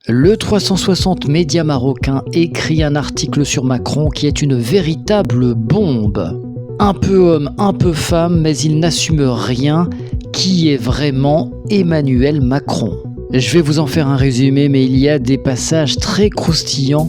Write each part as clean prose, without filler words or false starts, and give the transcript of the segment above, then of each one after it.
Le 360 Média marocain écrit un article sur Macron qui est une véritable bombe. Un peu homme, un peu femme, mais il n'assume rien. Qui est vraiment Emmanuel Macron ? Je vais vous en faire un résumé, mais il y a des passages très croustillants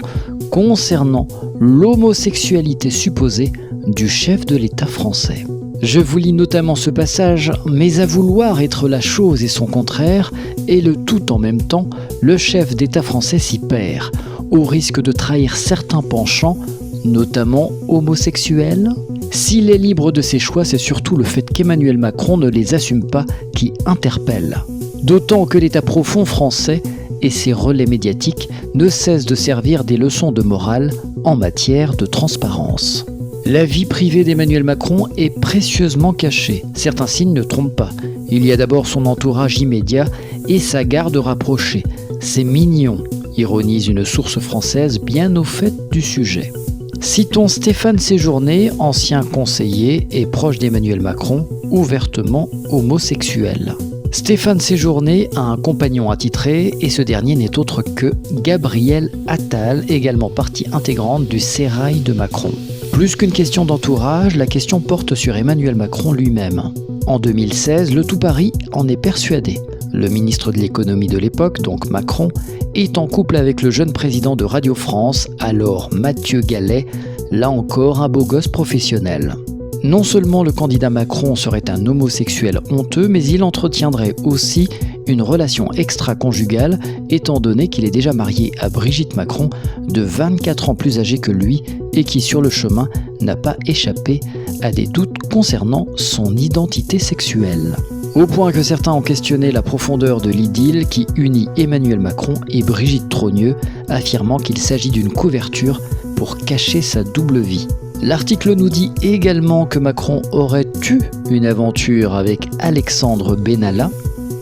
concernant l'homosexualité supposée du chef de l'État français. Je vous lis notamment ce passage, mais à vouloir être la chose et son contraire, et le tout en même temps, le chef d'État français s'y perd, au risque de trahir certains penchants, notamment homosexuels. S'il est libre de ses choix, c'est surtout le fait qu'Emmanuel Macron ne les assume pas qui interpelle. D'autant que l'État profond français et ses relais médiatiques ne cessent de servir des leçons de morale en matière de transparence. La vie privée d'Emmanuel Macron est précieusement cachée. Certains signes ne trompent pas. Il y a d'abord son entourage immédiat et sa garde rapprochée. C'est mignon, ironise une source française bien au fait du sujet. Citons Stéphane Séjourné, ancien conseiller et proche d'Emmanuel Macron, ouvertement homosexuel. Stéphane Séjourné a un compagnon attitré et ce dernier n'est autre que Gabriel Attal, également partie intégrante du sérail de Macron. Plus qu'une question d'entourage, la question porte sur Emmanuel Macron lui-même. En 2016, le tout Paris en est persuadé. Le ministre de l'économie de l'époque, donc Macron, est en couple avec le jeune président de Radio France, alors Mathieu Gallet, là encore un beau gosse professionnel. Non seulement le candidat Macron serait un homosexuel honteux, mais il entretiendrait aussi une relation extra-conjugale, étant donné qu'il est déjà marié à Brigitte Macron, de 24 ans plus âgée que lui, et qui sur le chemin n'a pas échappé à des doutes concernant son identité sexuelle. Au point que certains ont questionné la profondeur de l'idylle qui unit Emmanuel Macron et Brigitte Trogneux, affirmant qu'il s'agit d'une couverture pour cacher sa double vie. L'article nous dit également que Macron aurait eu une aventure avec Alexandre Benalla,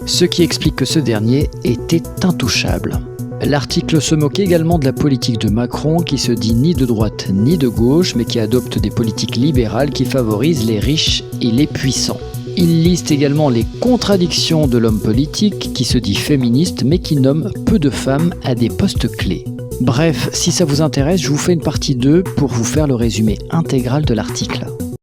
ce qui explique que ce dernier était intouchable. L'article se moque également de la politique de Macron qui se dit ni de droite ni de gauche, mais qui adopte des politiques libérales qui favorisent les riches et les puissants. Il liste également les contradictions de l'homme politique qui se dit féministe mais qui nomme peu de femmes à des postes clés. Bref, si ça vous intéresse, je vous fais une partie 2 pour vous faire le résumé intégral de l'article.